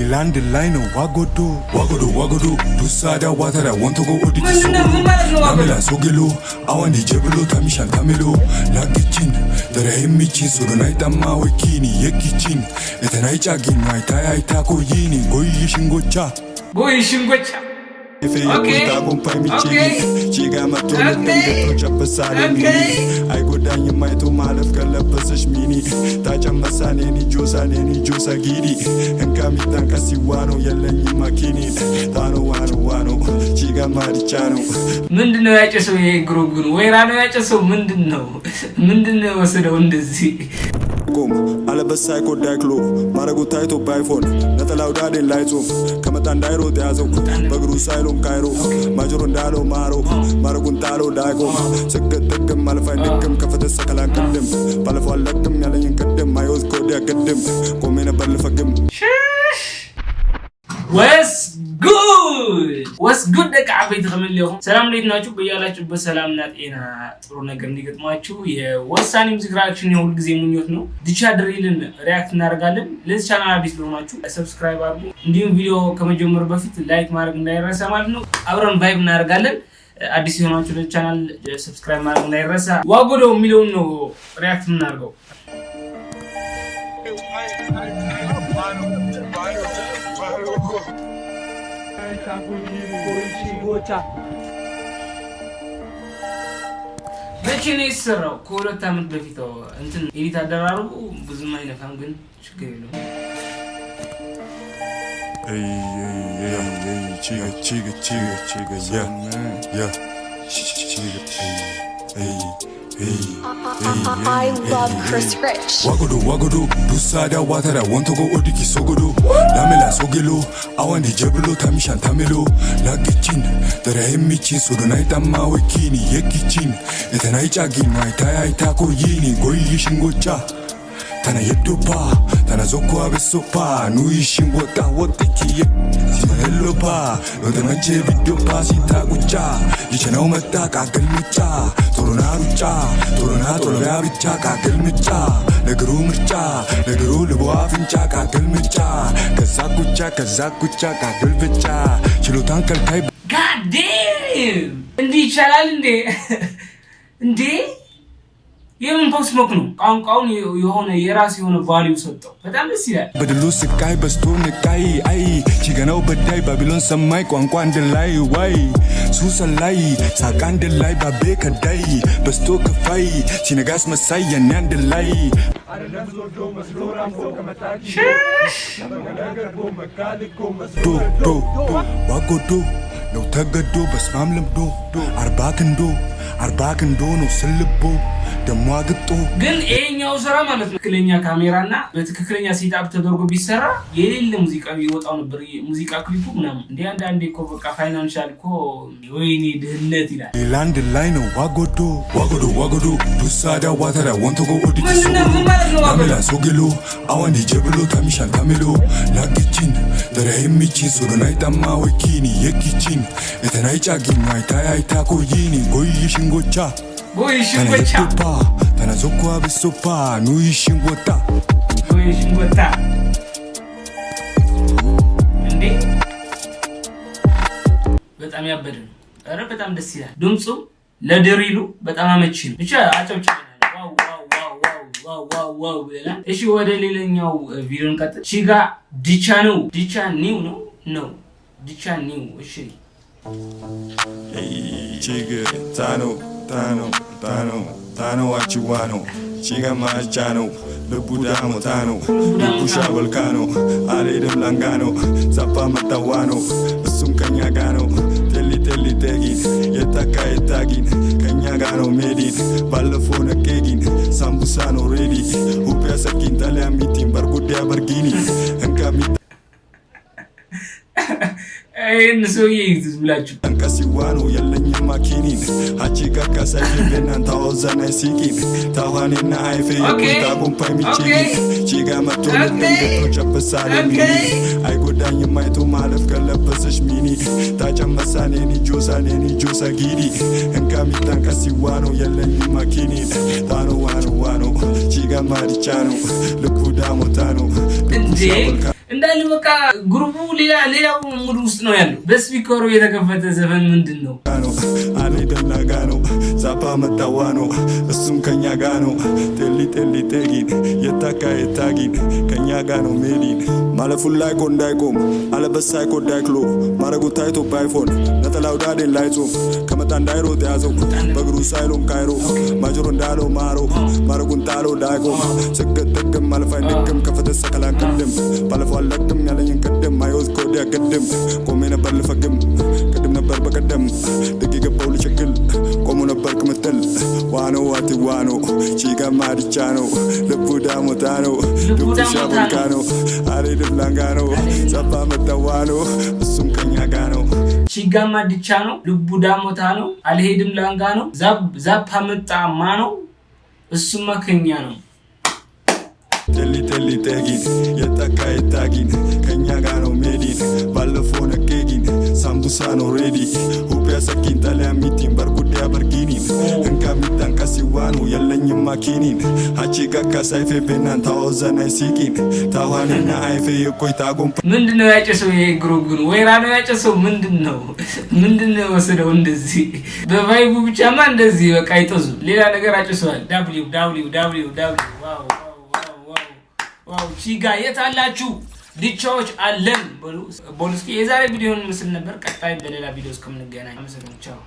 land line wagodo dusada watara want to go odiki namela sogelo awandi jeblo tamishan tamelo lagichin derehimichi surunaita mawekini yekichin etanaicha ginwaita aita ko yini goyishingocha Okay. Chiga matolo ngeto chapasane mini. I go down your mind to malaf kala pasash mini. Taja masane ni jusa gidi. Enkami tanka siwano yalla ni makini. Tano wano chiga marichano. ምንድነው ያጨሰው? ይሄ ግሩግሩ ወይራ ነው ያጨሰው? ምንድነው ወሰደው እንደዚህ? Gom alabasai ko daiklo maragu taito byphone natalaw dade lights kamatan dairo teazo bagru sailon kairo majuro ndalo maragun talo daigo sekketekam malfandikam kafata sakalan kaddem palafal lakum yalayin kaddem mayos ko dia kaddem komena balfagam ወስ ጉድ ደቃ ቤት ተመለኹ ሰላም እንዴት ናችሁ? በያላችሁበት ሰላምና ጤና ጥሩ ነገር እንዲገጥማችሁ የወሳኔ ሙዚክ ሪአክሽን የሁል ጊዜ ምኞት ነው። ዲቻ ድሪልን ሪአክት እናደርጋለን። ለዚህ ቻናል አዲስ ለሆናችሁ ሰብስክራይብ አድርጉ። እንዲሁም ቪዲዮ ከመጀመሩ በፊት ላይክ ማድረግ እንዳይረሳ ማለት ነው። አብረን ቫይብ እናደርጋለን። አዲስ የሆናችሁ ለዚህ ቻናል ሰብስክራይብ ማድረግ እንዳይረሳ። ዋጎዶ የሚለውን ነው ሪአክት እናደርገው። በቺኔ ሰራው ከሁለት ዓመት በፊት እንትን ኤዲት አደራረጉ ብዙም አይነፋም ግን ችግር የለውም። I love Chris Rich. Wagodo, dusada watara want to go odiki sogodo. Lamela sogelo, awandi jeblo tamishan tamelo. Lagichin, derehimichi surunaita mawekini yekichin. Etanaicha ginwaita aita ko yini goyishingocha. Tana yedopa, tana zoko abesopa, nuishingota wotikiye. Simanelopa, lodemache videopa sitagucha. Yichana umata kagelmicha, toronarucha, toronabicha kagelmicha. Negru mircha, negru lubuafincha kagelmicha. Kazakucha kagelmicha. Chilutan kalkai. God damn! Ndi ይቻላል እንዴ? የምን ፖስት ሞክ ነው? ቋንቋውን የሆነ የራስ የሆነ ቫልዩ ሰጠው። በጣም ደስ ይላል። በድሉ ስቃይ በስቶ ንቃይ አይ ቺገናው በዳይ ባቢሎን ሰማይ ቋንቋ እንደላይ ዋይ ሱሰላይ ሳቃ እንደላይ ባቤ ከዳይ በስቶ ከፋይ ሲነጋስ መሳይ የኔ እንደላይ ዶ ዋጎዶ ነው ተገዶ በስማም ለምዶ አርባ ክንዶ ነው ስልቦ ደሞ አግጦ ግን ይሄኛው ስራ ማለት ነው ትክክለኛ ካሜራና በትክክለኛ ሴትአፕ ተደርጎ ቢሰራ የሌለ ሙዚቃ ይወጣው ነበር። ሙዚቃ ክሊፑ ምናምን እንደ አንዳንዴ እኮ በቃ ፋይናንሻል እኮ ወይኔ ድህነት ይላል። ላንድ ላይ ነው ዋጎዶ ዱሳዳ ዋተራ ወንቶ ጎ ኦዲኪ ናሜላ ሶጌሎ አዋንዲ ጀብሎ ታሚሻን ታሜሎ ላግቺን ደረህሚቺ ሱሩናይታ ማወኪኒ የኪቺን እተናይቻ ጊማይታ አይታ ኮይኒ ጎይሽንጎቻ tana zoko abesopa nuishingota እንዴ በጣም ያበደ ነው። ኧረ በጣም ደስ ይላል። ድምጹ ለድሪሉ በጣም አመቺ ነው። ብቻ አጨብጭበናል። ዋው ይላል። እሺ ወደ ሌላኛው ቪዲዮ እንቀጥል። ቺጋ ዲቻ ኒው እሺ ቺጋ Tano achiwano chiga machano lubudamo tano lubusha volcano aledem langano zapa matawano sum kanyagano teli tegin yetagin kanyagano medin balafona kegin sambusano ready upesa kintale amitim bargudia bargini enkami ሰውዬ ይዝምላችሁ አንካሲዋኑ የለኝ ማኪኒን አቺጋ ካሳይገናን ታውዛና ሲኪን ታዋኔና አይፌ ታቆምፓይ ሚቺን ቺጋ መቶለ እንደቶ ጨበሳለ ሚኒ አይጎዳኝ ማይቶ ማለፍ ከለበሰሽ ሚኒ ታጨመሳኔኒ ጆሳ ጊዲ እንካሚታን ካሲዋኑ የለኝ ማኪኒን ታኖ ዋኖ ቺጋ ማሪቻኖ ልኩዳሞ ታኖ እንዳለ በቃ ግሩቡ ሌላው ሙሉ ውስጥ ነው ያለው። በስፒከሩ የተከፈተ ዘፈን ምንድነው? አኔ ደላጋ ነው ዛፓ መጣዋ ነው እሱም ከኛ ጋር ነው ቴሊ ቴጊን የታካ የታጊን ከኛ ጋር ነው ሜዲን ማለፉን ላይ ቆንዳይቆም አለበሳይ ቆዳይክሎ ማረጉ ታይቶ ባይፎን ነጠላው ዳዴን ላይጾም ከመጣ እንዳይሮጥ ያዘው በግሩ ሳይሎን ካይሮ ማጆሮ እንዳለው ማሮ ማረጉን ጣለው ዳይቆም ስገደግም ማለፋይ ንግም ከፈተ ሰከላን ቅድም ባለፈው አለቅም ያለኝን ቅድም ማይወዝ ኮዲያ ቅድም ቆሜ ነበር ልፈግም ቅድም ነበር በቀደም ደግ ገባው ልቸክል ቆሞ ነበር ክምትል ዋኖ ዋቲ ዋኖ ቺጋ ማዲቻ ነው ልቡ ዳሞታ ነው ልቡ ሻቡልካ ነው አሬ ድብላንጋ ነው ጸባ መጣዋ ነው እሱም ከኛ ጋር ነው ቺጋ ማዲቻ ነው ልቡ ዳሞታ ነው አልሄድም ላንጋ ነው ዛፓ መጣማ ነው እሱም ከኛ ነው ቴሊ ቴጊን የታካ የታጊን ከኛ ጋር ነው ሜዲን ባለፈው ነቄጊን ሳምቡሳ ነው ሬዲ ሁፒያ ሰኪን ታሊያ ሚቲን በርጉዲያ በርጊኒን እንካ ሚታን ከሲዋኑ የለኝም ማኪኒን አቺ ጋካ ሳይፌ ቤናን ታወዘናይ ሲቂን ታዋንና አይፌ የቆይ ታጎም ምንድነው ያጨሰው? የግሩጉን ወይራ ነው ያጨሰው? ምንድነው ወሰደው? እንደዚህ በቫይቡ ብቻማ እንደዚህ በቃ አይጠዙ ሌላ ነገር አጨሰዋል። www ዋው ቺጋ የታላችሁ ዲቻዎች አለን በሉ። ቦልስኪ የዛሬ ቪዲዮን ምስል ነበር። ቀጣይ በሌላ ቪዲዮ እስከምንገናኝ አመሰግናለሁ።